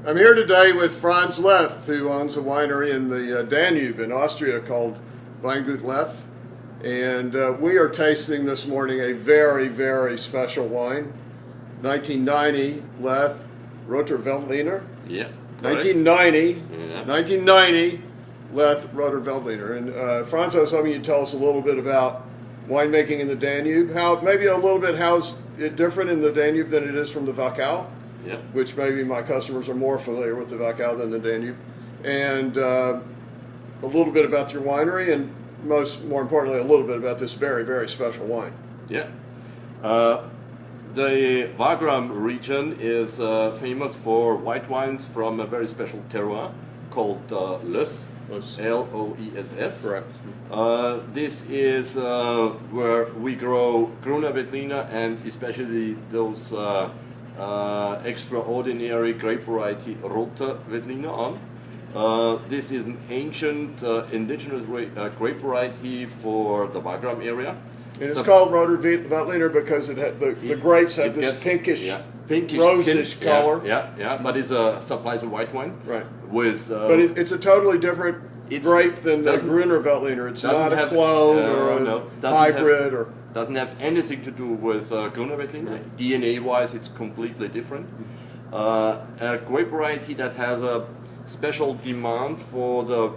I'm here today with Franz Leth, who owns a winery in the Danube in Austria called Weingut Leth. And we are tasting this morning a very, very special wine. 1990 Leth Roter Veltliner. Yeah. 1990 Leth Roter Veltliner. And Franz, I was hoping you'd tell us a little bit about winemaking in the Danube. Maybe a little bit how is it different in the Danube than it is from the Wachau? Yeah. Which maybe my customers are more familiar with the Wachau than the Danube. And a little bit about your winery, and more importantly, a little bit about this very, very special wine. Yeah. The Wagram region is famous for white wines from a very special terroir called Loess, L-O-E-S-S. Correct. This is where we grow Gruner Veltliner and especially those extraordinary grape variety Roter Veltliner on. This is an ancient indigenous grape variety for the Wagram area. And it's called Roter Veltliner because the grapes have this pinkish rosish color. Yeah, but it supplies a white wine. Right. With but it's a totally different grape than the Gruner Veltliner. It's not a clone or a hybrid. Doesn't have anything to do with Gruner Veltliner. Right. DNA-wise, it's completely different. A grape variety that has a special demand for the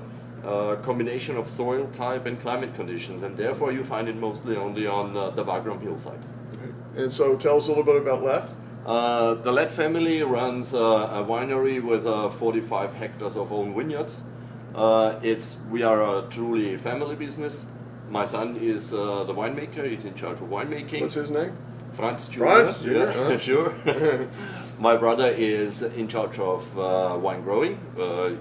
combination of soil type and climate conditions, and therefore you find it mostly only on the Wagram hillside. Okay. And so tell us a little bit about Leth. The Leth family runs a winery with 45 hectares of own vineyards. We are a truly family business. My son is the winemaker. He's in charge of winemaking. What's his name? Franz Jr. Franz Jr. Yeah, sure. My brother is in charge of wine growing.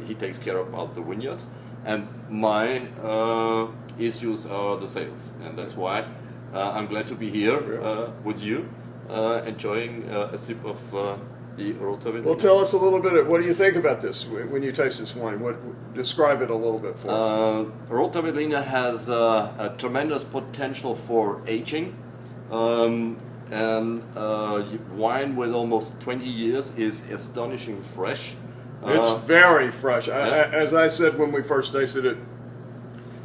He takes care about the vineyards. And my issues are the sales. And that's why I'm glad to be here with you, enjoying a sip of the Roter Veltliner. Well, tell us a little bit. What do you think about this when you taste this wine? Describe it a little bit for us. Roter Veltliner has a tremendous potential for aging. And wine with almost 20 years is astonishing fresh. It's very fresh. As I said when we first tasted it,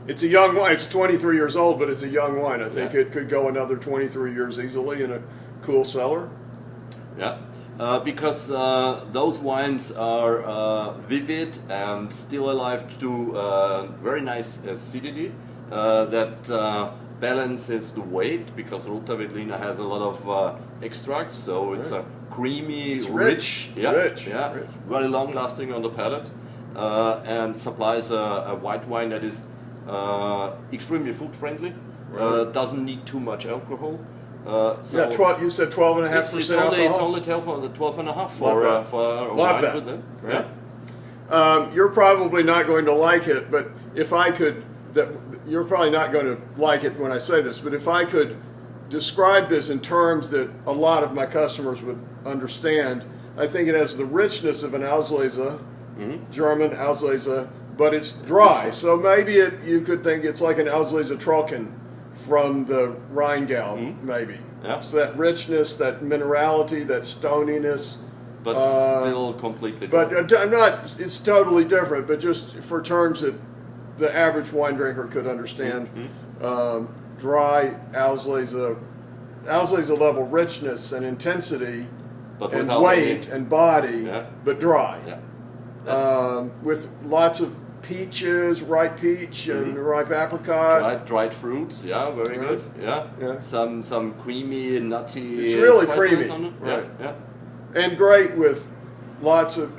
it's a young wine. It's 23 years old, but it's a young wine. I think it could go another 23 years easily in a cool cellar. Yeah, because those wines are vivid and still alive to very nice acidity that balances the weight, because Roter Veltliner has a lot of extracts, so it's a creamy, rich, very long lasting on the palate, and supplies a white wine that is extremely food friendly, doesn't need too much alcohol. So you said 12.5% alcohol? It's only 12.5 for a wine with them. You're probably not going to like it, but if I could, you're probably not going to like it when I say this, but if I could describe this in terms that a lot of my customers would understand, I think it has the richness of an Auslese, German Auslese, but it's dry. So maybe you could think it's like an Auslese Trocken from the Rheingau, maybe. Yeah. So that richness, that minerality, that stoniness. But still completely different. But it's totally different, but just for terms that the average wine drinker could understand. Dry Auslese level richness and intensity, but and weight and body, but dry. With lots of peaches, ripe peach and ripe apricot. Dried fruits, very good. Some creamy, nutty. It's really creamy, and great with lots of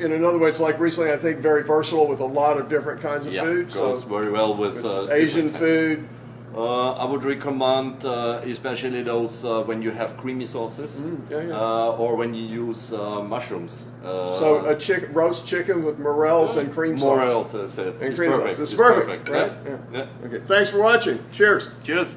in another way, it's like recently, I think, very versatile with a lot of different kinds of food. Goes very well with Asian food. I would recommend especially those when you have creamy sauces, or when you use mushrooms. So a roast chicken with morels and cream sauce. Morels, it's perfect. It's perfect, right? Yeah. Okay. Thanks for watching. Cheers. Cheers.